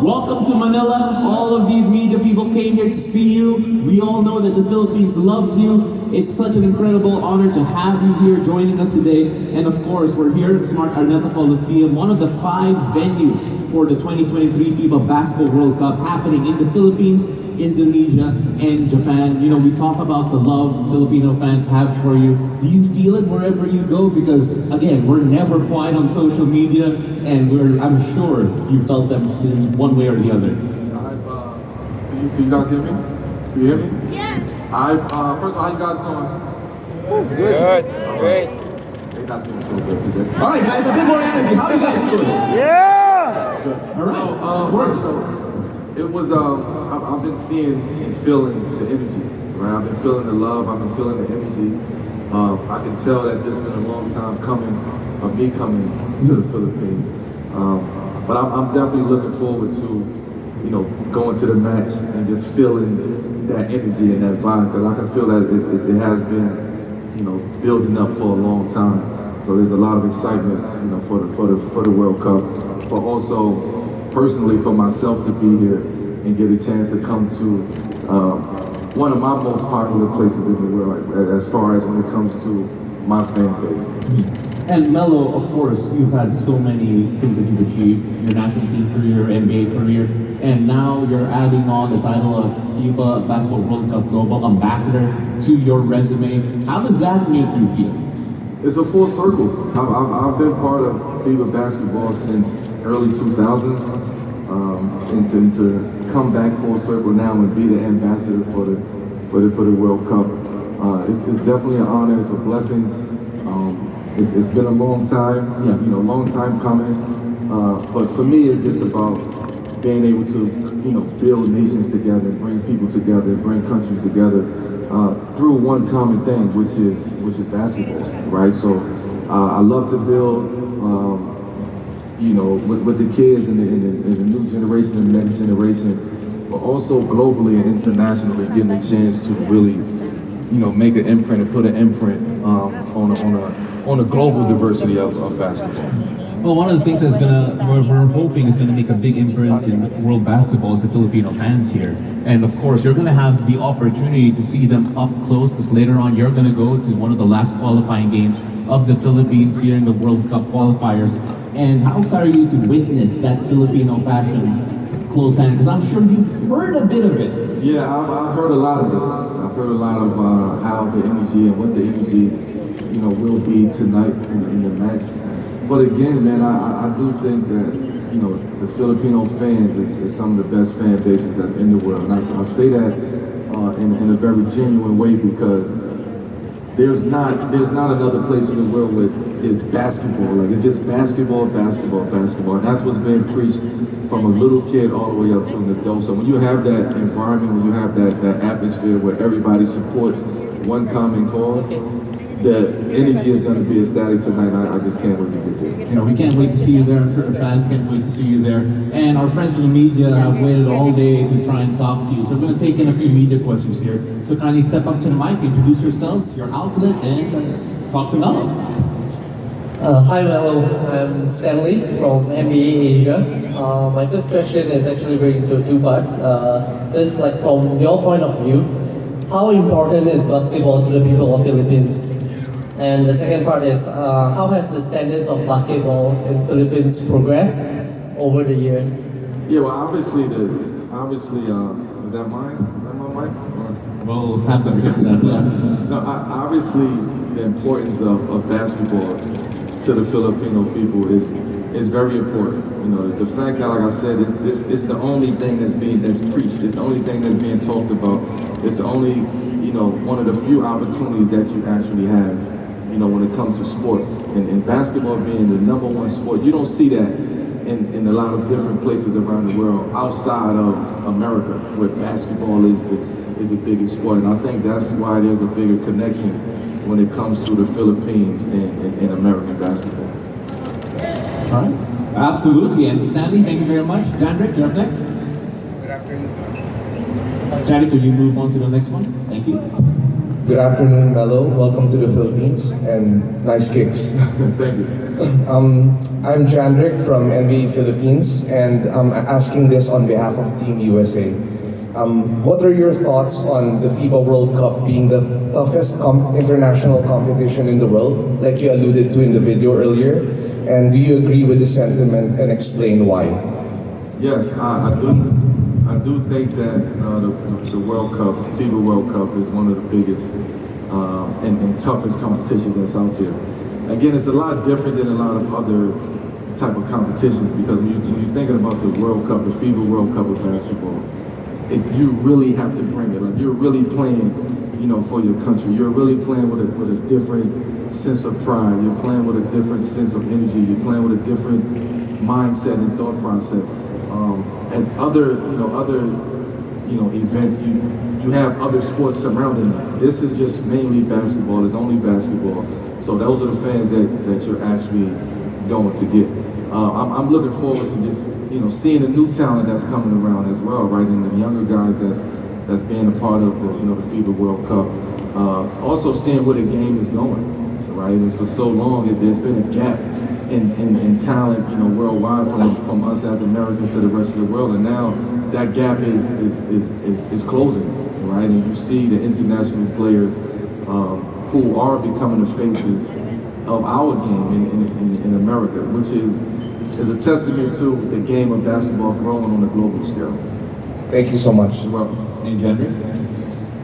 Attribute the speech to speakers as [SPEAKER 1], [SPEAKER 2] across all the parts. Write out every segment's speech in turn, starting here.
[SPEAKER 1] welcome to Manila. All of these media people came here to see you. We all know that the Philippines loves you. It's such an incredible honor to have you here joining us today. And of course, we're here at Smart Araneta Coliseum, one of the 5 venues for the 2023 FIBA Basketball World Cup happening in the Philippines, Indonesia, and Japan. You know, we talk about the love Filipino fans have for you. Do you feel it wherever you go? Because again, we're never quiet on social media, and I'm sure you felt them in one way or the other.
[SPEAKER 2] Can you guys hear me? Can you hear me?
[SPEAKER 3] Yes.
[SPEAKER 2] First of all, how you guys doing?
[SPEAKER 4] Good. Great.
[SPEAKER 2] They're not doing so good today.
[SPEAKER 1] All right, guys, a bit more energy. How are you guys doing?
[SPEAKER 4] Yeah.
[SPEAKER 2] Good.
[SPEAKER 1] All right. Works.
[SPEAKER 2] It was, I've been seeing and feeling the energy, right? I've been feeling the love, I've been feeling the energy. I can tell that there's been a long time coming of me coming to the Philippines. But I'm definitely looking forward to, you know, going to the match and just feeling that energy and that vibe, because I can feel that it has been, you know, building up for a long time. So there's a lot of excitement, you know, for the World Cup, but also personally for myself to be here and get a chance to come to one of my most popular places in the world, as far as when it comes to my fan base.
[SPEAKER 1] And Melo, of course, you've had so many things that you've achieved, your national team career, NBA career, and now you're adding on the title of FIBA Basketball World Cup Global Ambassador to your resume. How does that make you feel?
[SPEAKER 2] It's a full circle. I've been part of FIBA basketball since early 2000s, and to come back full circle now and be the ambassador for the World Cup, it's definitely an honor. It's a blessing. It's been a long time, you know, long time coming. But for me, it's just about being able to, you know, build nations together, bring people together, bring countries together through one common thing, which is basketball, right? So I love to build, you know, with the kids and the new generation and the next generation, but also globally and internationally, getting a chance to really, you know, make an imprint and put an imprint on a global diversity of basketball.
[SPEAKER 1] Well, one of the things we're hoping is gonna make a big imprint in world basketball is the Filipino fans here. And of course, you're gonna have the opportunity to see them up close, because later on you're gonna go to one of the last qualifying games of the Philippines here in the World Cup qualifiers. And how excited are you to witness that Filipino passion close hand? Because I'm sure you've heard a bit of it.
[SPEAKER 2] Yeah, I've heard a lot of it. I've heard a lot of how the energy and what the energy, you know, will be tonight in the match. But again, man, I do think that, you know, the Filipino fans is some of the best fan bases that's in the world. And I say that in a very genuine way, because there's not another place in the world where it's basketball. Like, it's just basketball, basketball, basketball. And that's what's being preached from a little kid all the way up to an adult. So when you have that environment, when you have that atmosphere where everybody supports one common cause, the energy is going to be ecstatic tonight. I just can't wait to get there.
[SPEAKER 1] You know, we can't wait to see you there. I'm sure the fans can't wait to see you there. And our friends from the media have waited all day to try and talk to you. So we're going to take in a few media questions here. So kindly step up to the mic, introduce yourselves, your outlet, and talk to Melo.
[SPEAKER 5] Hi Melo, I'm Stanley from NBA Asia. My first question is actually breaking into 2 parts. Just like from your point of view, how important is basketball to the people of Philippines? And the second part is, how has the standards of basketball in Philippines progressed over the years?
[SPEAKER 2] Yeah, well, obviously, is that mine? Is that my mic?
[SPEAKER 1] We'll have them fix that. Yeah.
[SPEAKER 2] No, obviously, the importance of basketball to the Filipino people is very important. You know, the fact that, like I said, it's the only thing that's preached. It's the only thing that's being talked about. It's the only, you know, one of the few opportunities that you actually have, you know, when it comes to sport. And basketball being the #1 sport, you don't see that in a lot of different places around the world outside of America, where basketball is the biggest sport. And I think that's why there's a bigger connection when it comes to the Philippines and American basketball.
[SPEAKER 1] All right. Absolutely. And Stanley, thank you very much. Dandrick, you're up next.
[SPEAKER 4] Good afternoon.
[SPEAKER 1] Daddy, could you move on to the next one? Thank you.
[SPEAKER 3] Good afternoon, Melo. Welcome to the Philippines and nice kicks.
[SPEAKER 2] Thank you.
[SPEAKER 3] I'm Chandrik from NBA Philippines, and I'm asking this on behalf of Team USA. What are your thoughts on the FIBA World Cup being the toughest international competition in the world, like you alluded to in the video earlier? And do you agree with the sentiment and explain why?
[SPEAKER 2] Yes, I do. I do think that the World Cup, FIBA World Cup, is one of the biggest and toughest competitions that's out there. Again, it's a lot different than a lot of other type of competitions because when you're thinking about the World Cup, the FIBA World Cup of basketball, you really have to bring it. Like you're really playing, for your country. You're really playing with a different sense of pride. You're playing with a different sense of energy. You're playing with a different mindset and thought process. As other events, you have other sports surrounding it. This is just mainly basketball. It's only basketball. So those are the fans that you're actually going to get. I'm looking forward to just seeing the new talent that's coming around as well, right? And the younger guys that's being a part of the FIBA World Cup. Also seeing where the game is going, right? And for so long, there's been a gap in talent, worldwide from us as Americans to the rest of the world, and now that gap is closing, right? And you see the international players who are becoming the faces of our game in America, which is a testament to the game of basketball growing on a global scale.
[SPEAKER 3] Thank you so much.
[SPEAKER 2] You're welcome.
[SPEAKER 1] Any gender?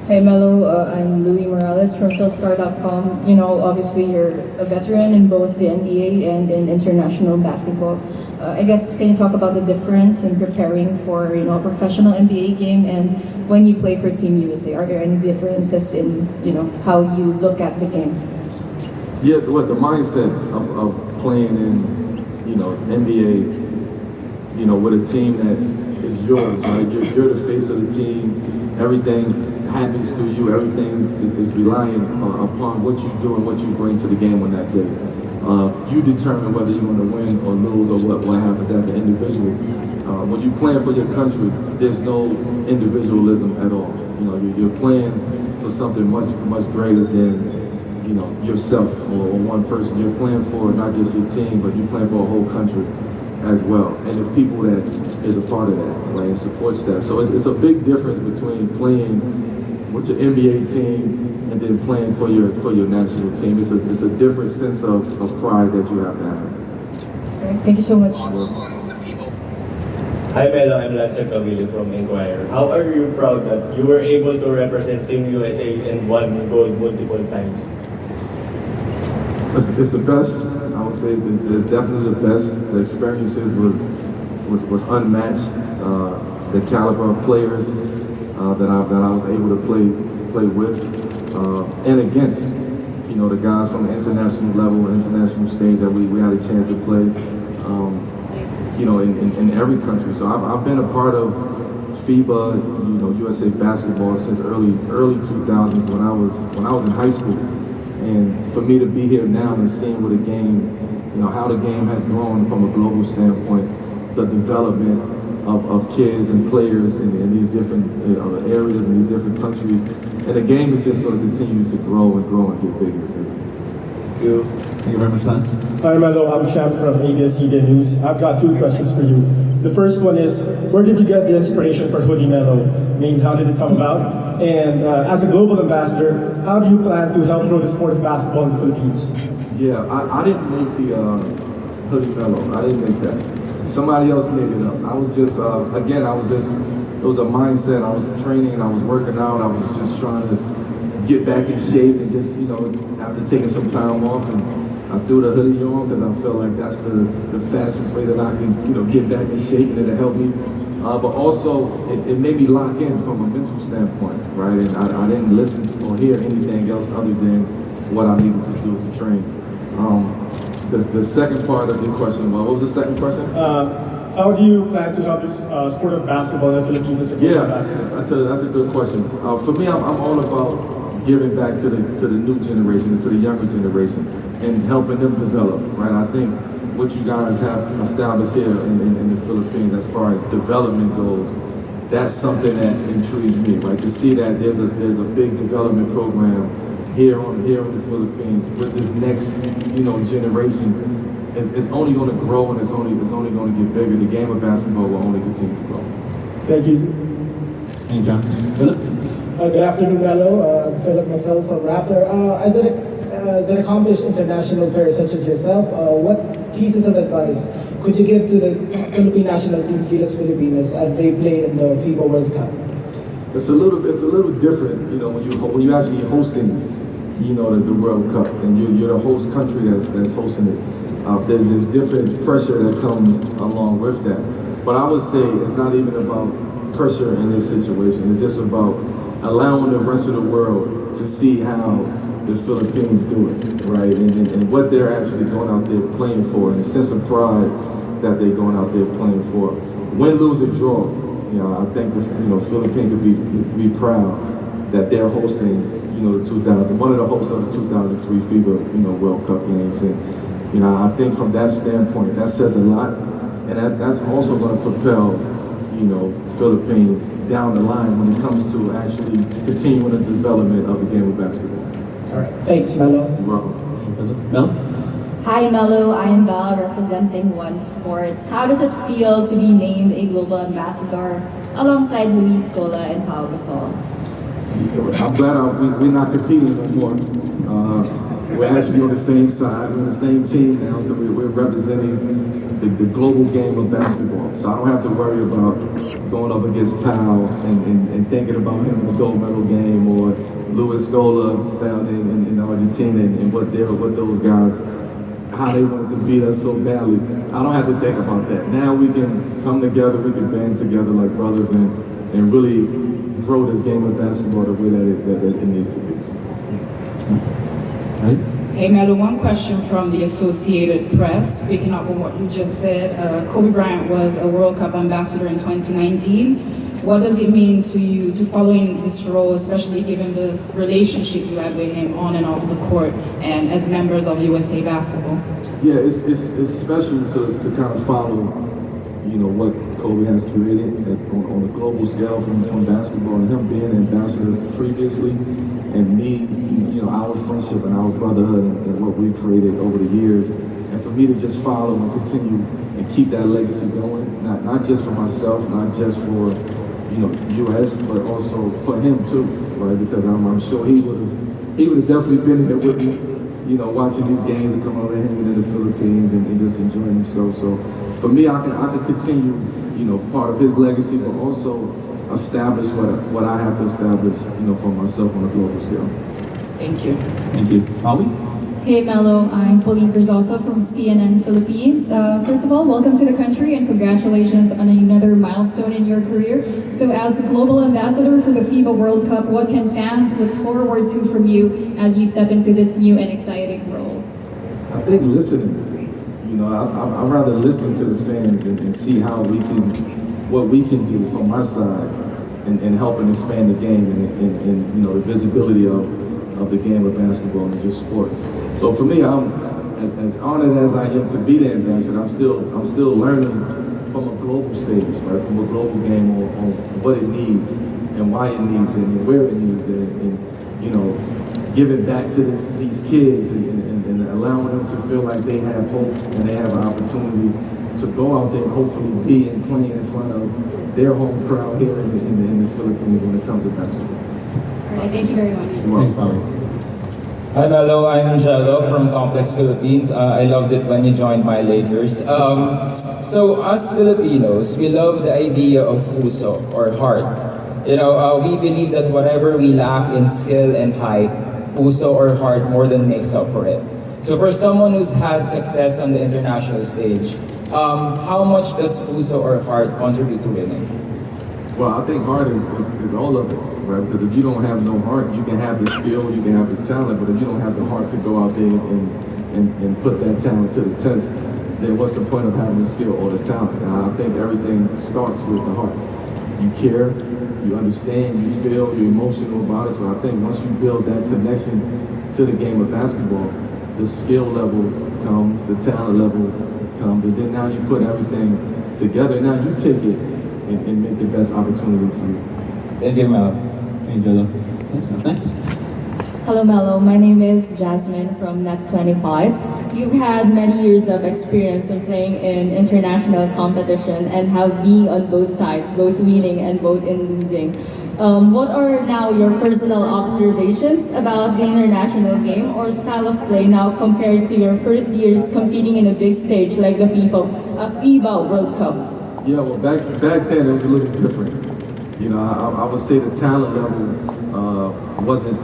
[SPEAKER 6] Hey Melo, I'm Louis Morales from Philstar.com. Obviously you're a veteran in both the NBA and in international basketball. I guess, can you talk about the difference in preparing for a professional NBA game and when you play for Team USA? Are there any differences in how you look at the game?
[SPEAKER 2] Yeah, the mindset of playing in NBA, with a team that is yours, right? You're the face of the team. Everything happens through you. Everything is relying upon what you do and what you bring to the game on that day. You determine whether you're going to win or lose or what happens as an individual. When you're playing for your country, there's no individualism at all. You're playing for something much greater than yourself or one person. You're playing for not just your team, but you're playing for a whole country as well, and the people that is a part of that, right, and supports that. So it's a big difference between playing with your NBA team and then playing for your national team. It's a different sense of pride that you have to have.
[SPEAKER 6] Okay, thank you so much.
[SPEAKER 7] Hi Melo, I'm Lancer Cavillo from Inquirer. How are you proud that you were able to represent Team USA and won gold multiple times?
[SPEAKER 2] It's the best. I would say it's definitely the best. The experiences was unmatched. The caliber of players that I was able to play with and against. The guys from the international level, international stage that we had a chance to play. In every country. So I've been a part of FIBA, USA basketball since early 2000s when I was in high school. And for me to be here now and seeing where the game, how the game has grown from a global standpoint, the development of kids and players in these different areas and these different countries, and the game is just going to continue to grow and get bigger and bigger.
[SPEAKER 7] Thank you.
[SPEAKER 1] Thank you very much, Lan.
[SPEAKER 8] Hi Melo, I'm Champ from ABS-CBN News. I've got two questions for you. The first one is, where did you get the inspiration for Hoodie Melo? How did it come about? And as a global ambassador, how do you plan to help grow the sport of basketball in the Philippines?
[SPEAKER 2] Yeah, I didn't make the Hoodie Mellow. I didn't make that. Somebody else made it up. I was just, it was a mindset. I was training, I was working out, I was just trying to get back in shape and just, after taking some time off, and I threw the hoodie on because I felt like that's the fastest way that I can, get back in shape and it'll help me. But also, it made me lock in from a mental standpoint, right? And I didn't listen to or hear anything else other than what I needed to do to train. The second part of your question, what was the second question?
[SPEAKER 8] How do you plan to help this sport of basketball in the Philippines as a global ambassador?
[SPEAKER 2] That's a good question. For me, I'm all about giving back to the new generation and to the younger generation and helping them develop, right? I think what you guys have established here in the Philippines as far as development goes that's something that intrigues me, right? To see that there's a big development program here in the Philippines with this next, generation. It's only going to grow and it's only going to get bigger. The game of basketball will only continue to grow.
[SPEAKER 8] Thank you.
[SPEAKER 1] Thank you, John. Philip?
[SPEAKER 9] Good afternoon, Melo. I'm Philip Mattel from Rappler. As an accomplished international player such as yourself, what pieces of advice could you give to the Philippine national team, Gilas Filipinas, as they play in the FIBA World Cup?
[SPEAKER 2] It's a little different, when you actually hosting, the World Cup, and you're the host country that's hosting it. There's different pressure that comes along with that. But I would say it's not even about pressure in this situation. It's just about allowing the rest of the world to see how the Philippines do it, right? And what they're actually going out there playing for, and the sense of pride that they're going out there playing for. Win, lose, or draw, I think the Philippines could be proud that they're hosting, one of the hosts of the 2003 FIBA, World Cup games. And, I think from that standpoint, that says a lot. And that's also going to propel, Philippines down the line when it comes to actually continuing the development of the game of basketball.
[SPEAKER 9] All right. Thanks, Melo.
[SPEAKER 2] You're welcome.
[SPEAKER 1] Mel?
[SPEAKER 10] Hi Melo, I am Belle representing One Sports. How does it feel to be named a global ambassador alongside Luis Scola and Pau Gasol?
[SPEAKER 2] I'm glad we're not competing no more. We're actually on the same side. We're on the same team now. We're representing the global game of basketball. So I don't have to worry about going up against Pau and thinking about him in the gold medal game, or Luis Scola down in Argentina and what those guys, how they wanted to beat us so badly. I don't have to think about that. Now we can come together, we can band together like brothers and really grow this game of basketball the way that it needs to be.
[SPEAKER 1] Right?
[SPEAKER 11] Hey Melo, one question from the Associated Press, picking up on what you just said. Kobe Bryant was a World Cup ambassador in 2019. What does it mean to you to follow in this role, especially given the relationship you had with him on and off the court and as members of USA Basketball?
[SPEAKER 2] Yeah, it's special to kind of follow, what Kobe has created on a global scale from basketball, and him being an ambassador previously, and me, our friendship and our brotherhood and what we created over the years, and for me to just follow and continue and keep that legacy going, not just for myself, not just for U.S., but also for him too, right? Because I'm sure he would have definitely been here with me, watching these games and coming over and hanging in the Philippines and just enjoying himself. So for me, I can continue, part of his legacy, but also establish what I have to establish, for myself on a global scale.
[SPEAKER 11] Thank you.
[SPEAKER 1] Thank you. Holly?
[SPEAKER 6] Hey Melo, I'm Pauline Crizosa from CNN Philippines. First of all, welcome to the country and congratulations on another milestone in your career. So as global ambassador for the FIBA World Cup, what can fans look forward to from you as you step into this new and exciting role?
[SPEAKER 2] I think listening. I'd rather listen to the fans and see what we can do from my side and helping expand the game and the visibility of the game of basketball and just sport. So for me, I'm as honored as I am to be the ambassador. I'm still learning from a global stage, right? From a global game on what it needs and why it needs it and where it needs it, and giving back to these kids and allowing them to feel like they have hope and they have an opportunity to go out there and hopefully be and play in front of their home crowd here in the Philippines when it comes to basketball.
[SPEAKER 6] All right, thank you very much.
[SPEAKER 1] Thanks, Holly.
[SPEAKER 4] Hi, Melo. I'm Jello from Complex Philippines. I loved it when you joined my Lakers. So, us Filipinos, we love the idea of puso or heart. We believe that whatever we lack in skill and height, puso or heart more than makes up for it. So, for someone who's had success on the international stage, how much does puso or heart contribute to winning?
[SPEAKER 2] Well, I think heart is all of it, right? Because if you don't have no heart, you can have the skill, you can have the talent, but if you don't have the heart to go out there and put that talent to the test, then what's the point of having the skill or the talent? And I think everything starts with the heart. You care, you understand, you feel, you're emotional about it. So I think once you build that connection to the game of basketball, the skill level comes, the talent level comes, and then now you put everything together. Now you take it and make the best opportunity for you.
[SPEAKER 4] Thank you, Mel.
[SPEAKER 1] Thank you, Jello. Thanks.
[SPEAKER 10] Hello, Mello. My name is Jasmine from Net25. You've had many years of experience in playing in international competition and have been on both sides, both winning and both in losing. What are now your personal observations about the international game or style of play now compared to your first years competing in a big stage like the FIBA World Cup?
[SPEAKER 2] Yeah, well, back then it was a little different. You know, I would say the talent level wasn't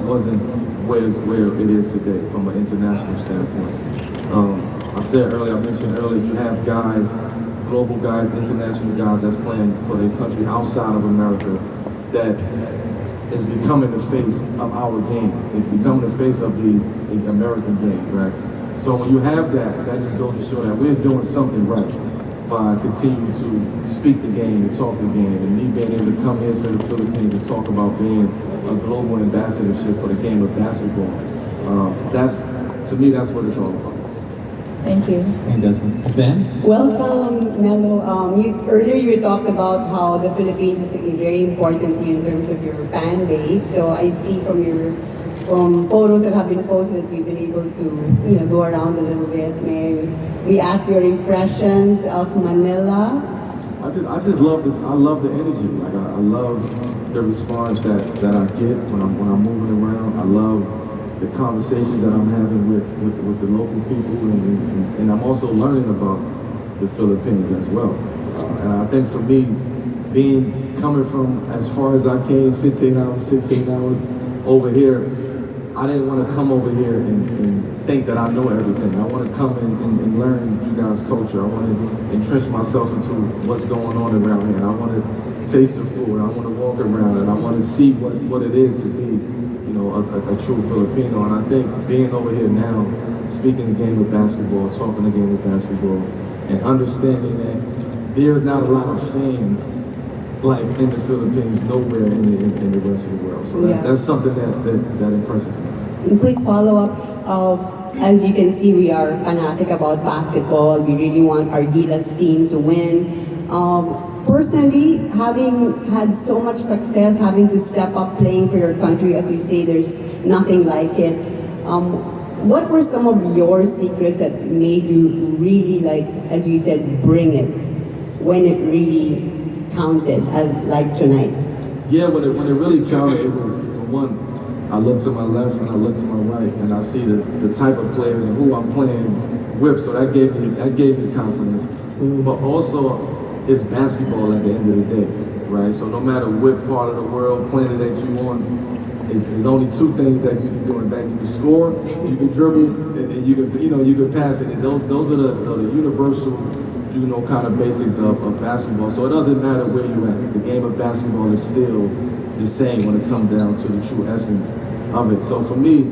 [SPEAKER 2] where it is today from an international standpoint. I mentioned earlier, you have guys, global guys, international guys that's playing for their country outside of America that is becoming the face of our game. It's becoming the face of the American game, right? So when you have that just goes to show that we're doing something right by continuing to speak the game and talk the game, and me being able to come here to the Philippines and talk about being a global ambassadorship for the game of basketball. To me, that's what it's all about.
[SPEAKER 10] Thank you.
[SPEAKER 1] And Desmond. Stan?
[SPEAKER 12] Welcome, Melo. Earlier you talked about how the Philippines is very important to you in terms of your fan base. So I see from photos that have been posted, you've been able to go around a little bit. May we ask your impressions of Manila?
[SPEAKER 2] I just love the energy. Like I love the response that I get when I'm moving around. I love the conversations that I'm having with the local people, and I'm also learning about the Philippines as well. And I think for me, coming from as far as I came, 15 hours, 16 hours over here, I didn't want to come over here and think that I know everything. I want to come and learn you guys' culture. I want to entrench myself into what's going on around here. And I want to taste the food. I want to walk around, and I want to see what it is to be a true Filipino. And I think being over here now, speaking the game of basketball, talking the game of basketball, and understanding that there's not a lot of fans like in the Philippines, nowhere in the rest of the world. So that's something that impresses me.
[SPEAKER 12] A quick follow-up of, as you can see, we are fanatic about basketball. We really want our Gilas team to win. Personally, having had so much success, having to step up playing for your country, as you say, there's nothing like it. What were some of your secrets that made you really, like, as you said, bring it when it really counted, like tonight?
[SPEAKER 2] Yeah, when it really counted, it was, for one, I look to my left and I look to my right, and I see the type of players and who I'm playing with, so that gave me confidence. But also, it's basketball at the end of the day, right? So no matter what part of the world, planet that you're on, there's only two things that you can do in back. You can score, you can dribble, and you can pass it. And those are the universal, kind of basics of basketball. So it doesn't matter where you're at. The game of basketball is still the same when it comes down to the true essence of it. So for me,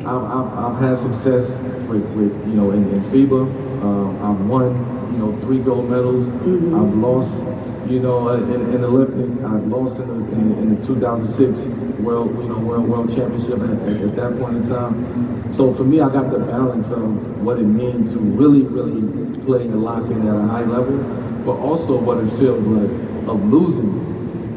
[SPEAKER 2] I've had success with in FIBA. I've won 3 gold medals. I've lost in Olympic. I've lost in the 2006 World Championship at that point in time. So for me, I got the balance of what it means to really, really play and lock in at a high level, but also what it feels like of losing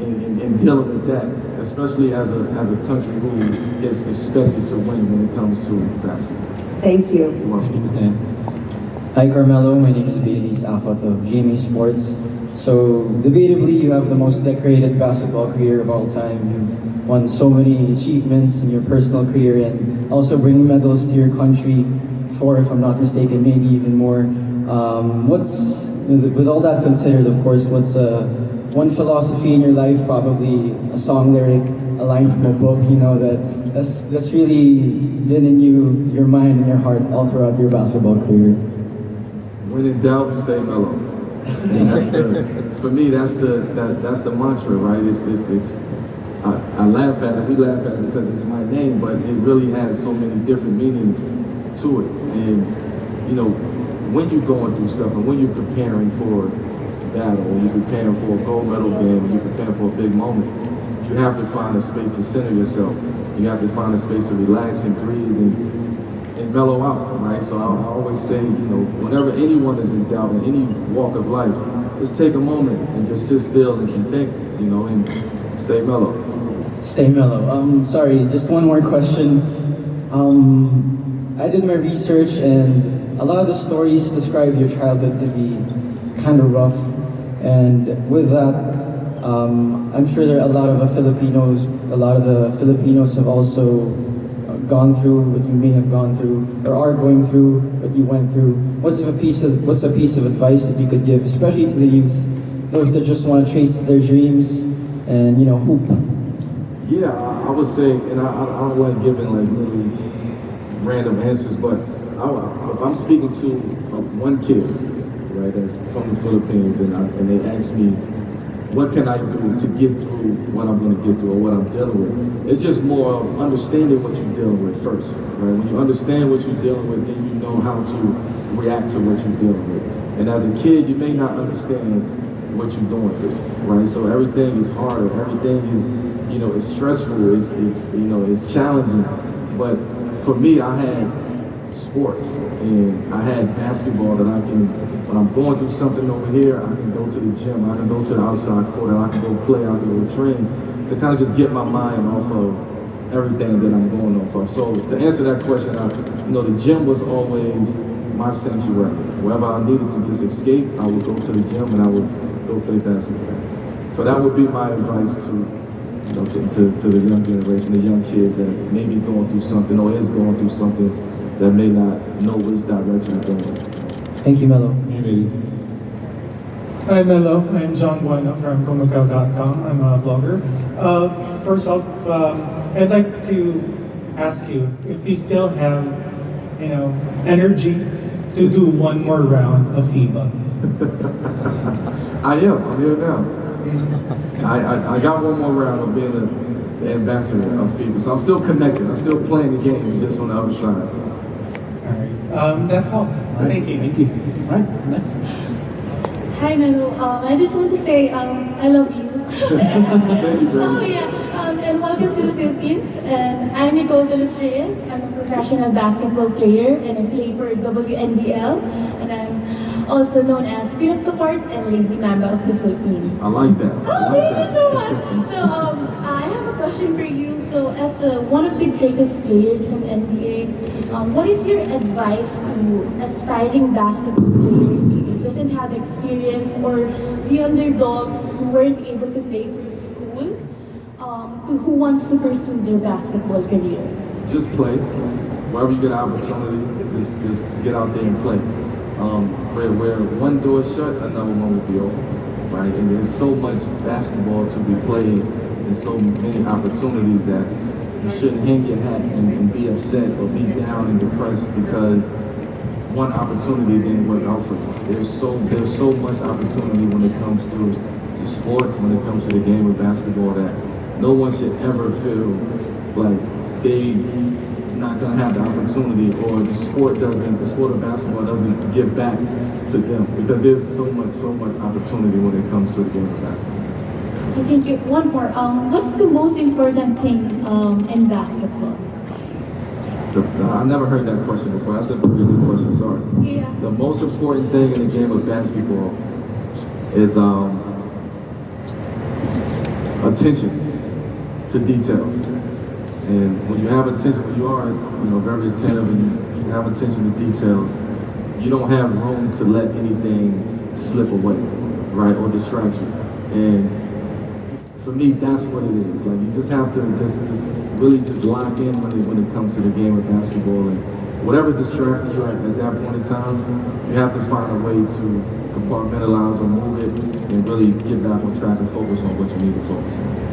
[SPEAKER 2] and dealing with that, especially as a country who is expected to win when it comes to basketball.
[SPEAKER 12] Thank you.
[SPEAKER 1] Thank you, Stan.
[SPEAKER 13] Hi Carmelo, my name is Bailey's Akot of GMA Sports. So, debatably, you have the most decorated basketball career of all time. You've won so many achievements in your personal career and also bringing medals to your country, 4 if I'm not mistaken, maybe even more. With all that considered, of course, what's one philosophy in your life, probably a song lyric, a line from a book, that's really been in your mind and your heart all throughout your basketball career?
[SPEAKER 2] When in doubt, stay mellow. For me, that's the mantra, right? I laugh at it. We laugh at it because it's my name, but it really has so many different meanings to it. And when you're going through stuff, and when you're preparing for battle, or you're preparing for a gold medal game, and you're preparing for a big moment, you have to find a space to center yourself. You have to find a space to relax and breathe and mellow out, right? So I always say, whenever anyone is in doubt in any walk of life, just take a moment and just sit still and think, you know, and stay mellow.
[SPEAKER 13] Stay mellow. Sorry, just one more question. I did my research and a lot of the stories describe your childhood to be kind of rough. And with that, I'm sure there are a lot of the Filipinos have also gone through what you may have gone through or are going through what you went through. What's a piece of advice that you could give, especially to the youth, those that just want to chase their dreams and, you know, hoop?
[SPEAKER 2] Yeah, I would say, and I don't like giving like little random answers, but if I'm speaking to one kid, right, that's from the Philippines, and they ask me, what can I do to get through what I'm going to get through or what I'm dealing with? It's just more of understanding what you're dealing with first, right? When you understand what you're dealing with, then you know how to react to what you're dealing with. And as a kid, you may not understand what you're going through, right? So everything is harder, everything is, you know, it's stressful, it's you know, it's challenging. But for me, I had sports and I had basketball that I can, when I'm going through something over here, I can go to the gym, I can go to the outside court, and I can go play, I can go train to kind of just get my mind off of everything that I'm going off of. So to answer that question, you know, the gym was always my sanctuary. Wherever I needed to just escape, I would go to the gym and I would go play basketball. So that would be my advice to, you know, to the young generation, the young kids that may be going through something or is going through something that may not know which direction to go in.
[SPEAKER 13] Thank you, Melo.
[SPEAKER 14] Hi, Melo. I'm John Bueno from Kumakaw.com. I'm a blogger. First off, I'd like to ask you if you still have, you know, energy to do one more round of FIBA.
[SPEAKER 2] I'm here now. I got one more round of being the ambassador of FIBA, so I'm still connected. I'm still playing the game, just on the other side.
[SPEAKER 14] All right. That's all. Thank you.
[SPEAKER 1] Thank you. All right, next.
[SPEAKER 10] Hi, Melo. I just want to say I love you.
[SPEAKER 2] Thank you,
[SPEAKER 10] Oh, yeah. And welcome to the Philippines. And I'm Nicole Reyes. I'm a professional basketball player and I play for WNBL. And I'm also known as Queen of the Court and Lady Mamba of the Philippines.
[SPEAKER 2] I like that.
[SPEAKER 10] Oh, thank you so much. So I have a question for you. So as one of the greatest players from NBA, what is your advice to aspiring basketball players who doesn't have experience or the underdogs who weren't able to play for school, who wants to pursue their basketball career?
[SPEAKER 2] Just play. Wherever you get an opportunity, just get out there and play. Where one door is shut, another one will be open, right? And there's so much basketball to be played and so many opportunities that you shouldn't hang your hat and be upset or be down and depressed because one opportunity didn't work out for you. There's so much opportunity when it comes to the sport, when it comes to the game of basketball, that no one should ever feel like they not gonna have the opportunity or the sport of basketball doesn't give back to them, because there's so much opportunity when it comes to the game of basketball.
[SPEAKER 10] I think one more. What's the most important thing in basketball?
[SPEAKER 2] I never heard that question before. That's a pretty good question, sorry.
[SPEAKER 10] Yeah.
[SPEAKER 2] The most important thing in the game of basketball is attention to details. And when you have attention, when you are, you know, very attentive and you have attention to details, you don't have room to let anything slip away, right, or distract you. And for me, that's what it is. Like, you just have to just really just lock in when it comes to the game of basketball, and whatever distracting you at that point in time, you have to find a way to compartmentalize or move it and really get back on track and focus on what you need to focus on.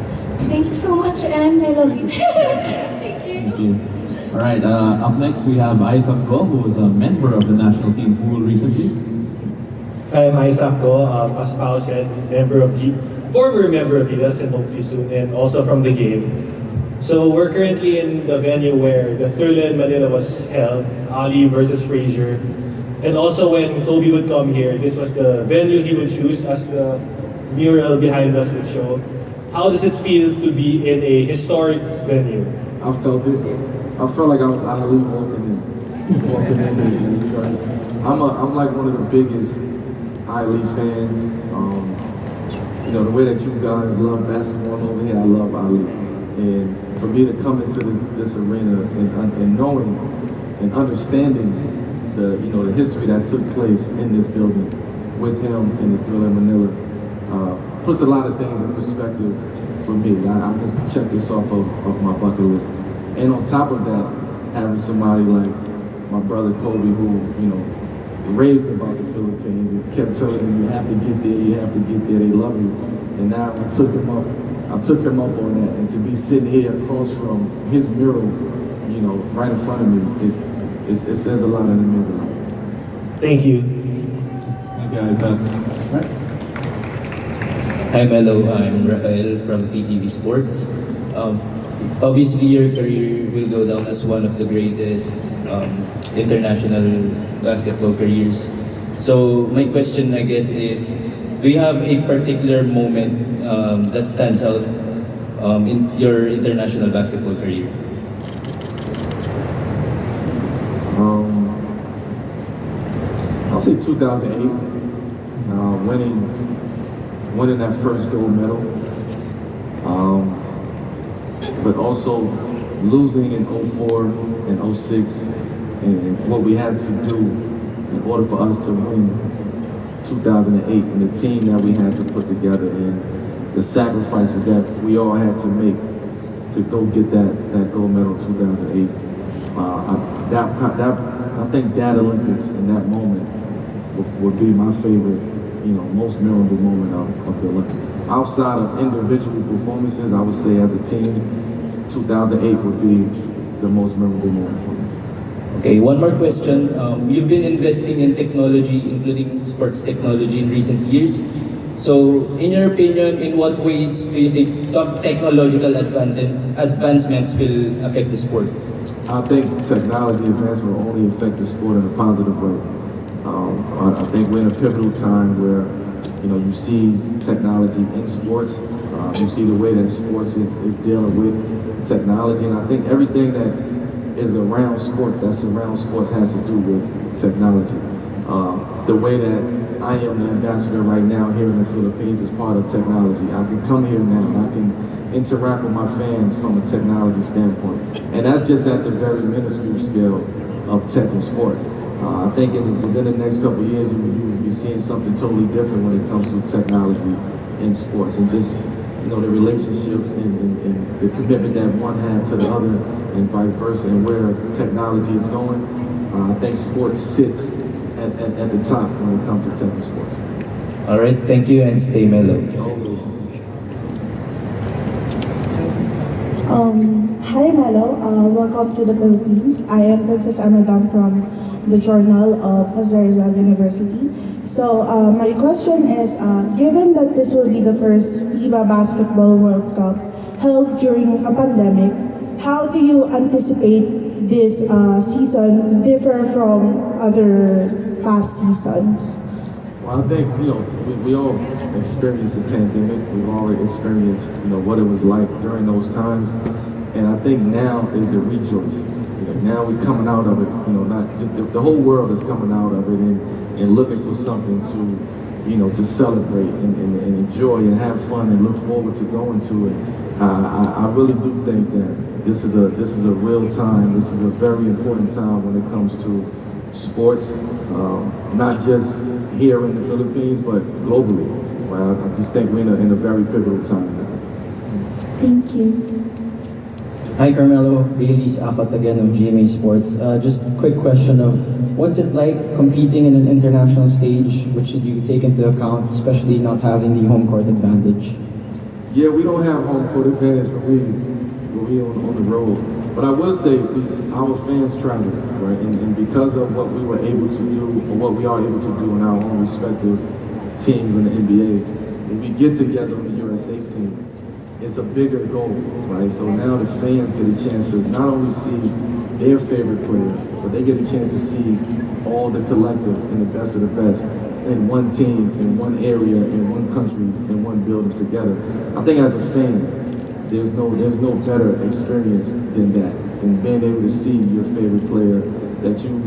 [SPEAKER 10] Thank you so much, and I love you. Thank you.
[SPEAKER 1] Thank you. All right, up next we have Isaac Go, who was a member of the national team pool recently.
[SPEAKER 15] I'm Isaac Go, as Pao said, former member of Gilas and hopefully soon, and also from the game. So we're currently in the venue where the Thriller in Manila was held, Ali versus Frazier. And also when Kobe would come here, this was the venue he would choose, as the mural behind us would show. How does it feel to be in a historic venue?
[SPEAKER 2] I felt this. I felt like I was Ali walking in, because I'm like one of the biggest I-League fans. You know, the way that you guys love basketball over here, I love I-League. And for me to come into this arena and knowing and understanding the history that took place in this building with him and the Thriller Manila puts a lot of things in perspective for me. I just check this off of my bucket list. And on top of that, having somebody like my brother Kobe, who raved about the Philippines and kept telling me, you have to get there, you have to get there, they love you. And now I took him up on that, and to be sitting here across from his mural, right in front of me, it says a lot and it means a lot.
[SPEAKER 15] Thank you.
[SPEAKER 1] Hi guys.
[SPEAKER 16] Hi Melo, I'm Rafael from PTV Sports. Obviously your career will go down as one of the greatest international basketball careers. So my question, I guess, is do you have a particular moment that stands out in your international basketball career?
[SPEAKER 2] I'll say 2008, winning that first gold medal, but also losing in 04 and 06, and what we had to do in order for us to win 2008, and the team that we had to put together, and the sacrifices that we all had to make to go get that gold medal in 2008. I think that Olympics and that moment would be my favorite, most memorable moment of the Olympics. Outside of individual performances, I would say as a team, 2008 would be the most memorable moment for me.
[SPEAKER 16] Okay, one more question. You've been investing in technology, including sports technology in recent years. So, in your opinion, in what ways do you think technological advancements will affect the sport?
[SPEAKER 2] I think technology advancement will only affect the sport in a positive way. I think we're in a pivotal time where, you see technology in sports. You see the way that sports is dealing with technology, and I think everything that is around sports, that surrounds sports, has to do with technology. The way that I am the ambassador right now here in the Philippines is part of technology. I can come here now and I can interact with my fans from a technology standpoint. And that's just at the very minuscule scale of tech and sports. I think within the next couple of years, you will be seeing something totally different when it comes to technology in sports, and just the relationships and the commitment that one has to the other, and vice versa, and where technology is going. I think sports sits at the top when it comes to tech and sports.
[SPEAKER 16] All right, thank you, and stay mellow.
[SPEAKER 17] Hi Melo, welcome to the Philippines. I am Princess Amadam from the Journal of Rizal University. So my question is, given that this will be the first FIBA Basketball World Cup held during a pandemic, how do you anticipate this season differ from other past seasons?
[SPEAKER 2] Well, I think, we all experienced the pandemic. We've all experienced, what it was like during those times. And I think now is the rejoice. Now we're coming out of it, not just, the whole world is coming out of it and looking for something to celebrate and enjoy and have fun and look forward to going to it. I really do think that this is a real time. This is a very important time when it comes to sports, not just here in the Philippines, but globally. Right? I just think we're in a very pivotal time now.
[SPEAKER 17] Thank you.
[SPEAKER 13] Hi Carmelo, Bailey's Akot again of GMA Sports. Just a quick question of what's it like competing in an international stage, which should you take into account, especially not having the home court advantage?
[SPEAKER 2] Yeah, we don't have home court advantage when we on the road. But I will say our fans travel, right? And because of what we were able to do, or what we are able to do in our own respective teams in the NBA, when we get together on the USA team, it's a bigger goal, right? So now the fans get a chance to not only see their favorite player, but they get a chance to see all the collectives and the best of the best in one team, in one area, in one country, in one building together. I think as a fan, there's no better experience than that, and being able to see your favorite player that you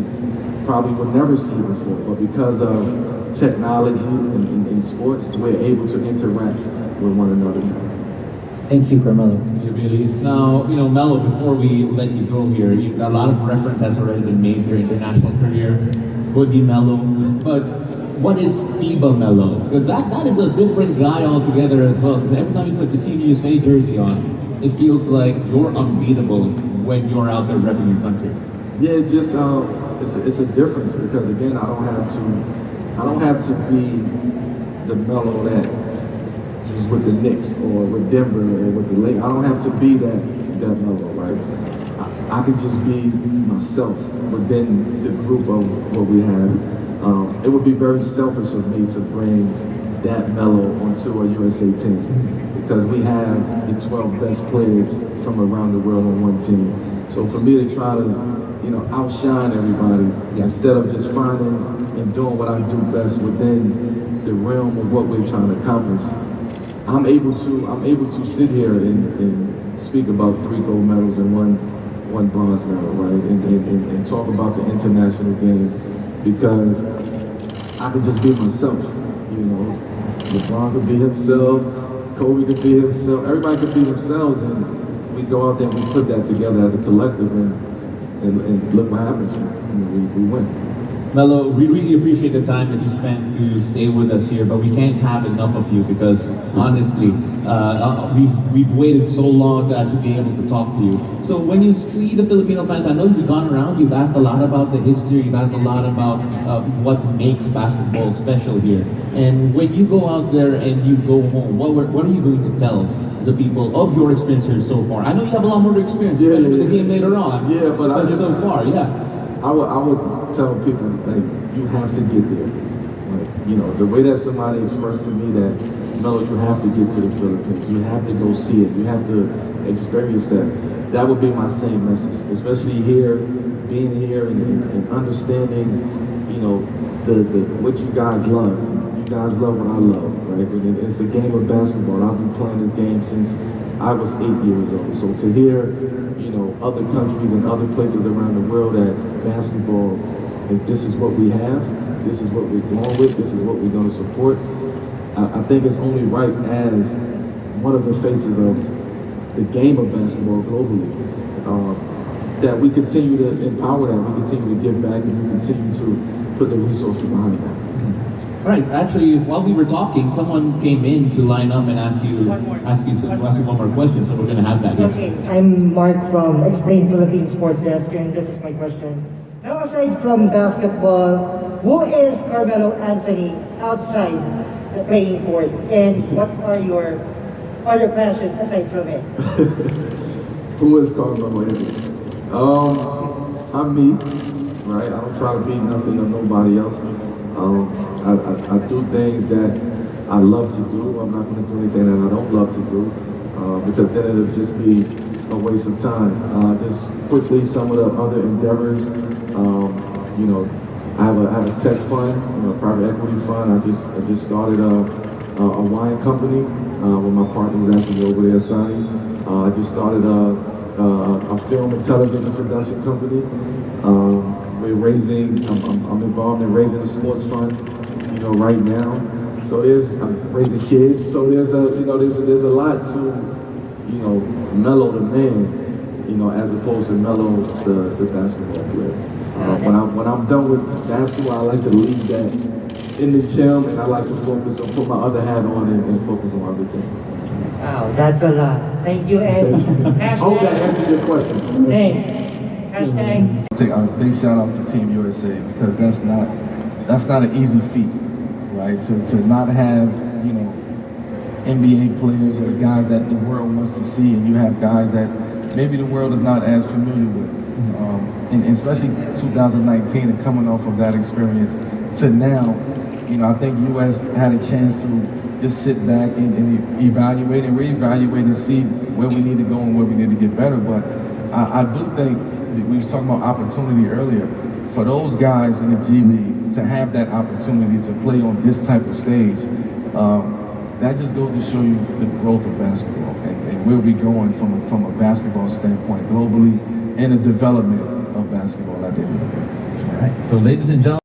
[SPEAKER 2] probably would never see before, but because of technology in sports, we're able to interact with one another.
[SPEAKER 13] Thank you, Carmelo.
[SPEAKER 1] You release. Now, Melo, before we let you go here, a lot of reference has already been made to your international career, Hoodie Melo, but what is FIBA Melo? Because that is a different guy altogether as well, because every time you put the Team USA jersey on, it feels like you're unbeatable when you're out there repping your country.
[SPEAKER 2] Yeah, it's just it's a difference because again, I don't have to be the Melo that was with the Knicks or with Denver or with the Lakers. I don't have to be that Melo, right? I can just be myself within the group of what we have. It would be very selfish of me to bring that Melo onto a USA team because we have the 12 best players from around the world on one team. So for me to try to outshine everybody instead of just finding and doing what I do best within the realm of what we're trying to accomplish, I'm able to sit here and speak about 3 gold medals and one bronze medal, right? And talk about the international game because I can just be myself, LeBron could be himself, Kobe could be himself, everybody could be themselves, and we go out there and we put that together as a collective and look what happens. We win.
[SPEAKER 1] Melo, we really appreciate the time that you spent to stay with us here, but we can't have enough of you because honestly, we've waited so long to actually be able to talk to you. So when you see the Filipino fans, I know you've gone around, you've asked a lot about the history, you've asked a lot about what makes basketball special here. And when you go out there and you go home, what are you going to tell the people of your experience here so far? I know you have a lot more experience, especially with the game later on.
[SPEAKER 2] Yeah, but
[SPEAKER 1] so far, yeah.
[SPEAKER 2] I would tell people, like, you have to get there. Like, the way that somebody expressed to me that, no, you have to get to the Philippines. You have to go see it. You have to experience that. That would be my same message, especially here, being here and understanding, the what you guys love. You guys love what I love, right? And it's a game of basketball. I've been playing this game since I was 8 years old. So to hear, other countries and other places around the world that basketball this is what we have, this is what we're going with, this is what we're going to support. I think it's only right as one of the faces of the game of basketball globally that we continue to empower that, we continue to give back, and we continue to put the resources behind that.
[SPEAKER 1] All right. Actually, while we were talking, someone came in to line up and ask you one more question. So we're going to have that here.
[SPEAKER 18] Okay, I'm Mark from Explain Philippine Sports Desk, and this is my question. Now, aside from basketball, who is Carmelo Anthony outside the playing court, and what are your other passions aside from it?
[SPEAKER 2] Who is Carmelo Anthony? I'm me, right? I don't try to be nothing or nobody else. I do things that I love to do. I'm not going to do anything that I don't love to do because then it'll just be a waste of time. Just quickly, some of the other endeavors. I have a tech fund, private equity fund. I just started a wine company with my partner who's actually over there, Sonny. I just started a film and television production company. I'm involved in raising a sports fund, right now. So I'm raising kids. So there's a lot to, Melo the man, as opposed to Melo the basketball player. When I'm done with basketball, I like to leave that in the gym, and I like to put my other hat on and focus on other things.
[SPEAKER 18] Wow, that's a lot. Thank you, and
[SPEAKER 2] I hope that answered your question.
[SPEAKER 18] Thanks. Hashtag.
[SPEAKER 2] Take a big shout out to Team USA because that's not an easy feat, right? To not have NBA players or guys that the world wants to see, and you have guys that maybe the world is not as familiar with, and especially 2019 and coming off of that experience to now, I think US had a chance to just sit back and evaluate and reevaluate and see where we need to go and where we need to get better. But I do think. We were talking about opportunity earlier. For those guys in the G League to have that opportunity to play on this type of stage, that just goes to show you the growth of basketball and where we're going from a basketball standpoint globally and the development of basketball at the end of the day.
[SPEAKER 1] All right. So ladies and gentlemen,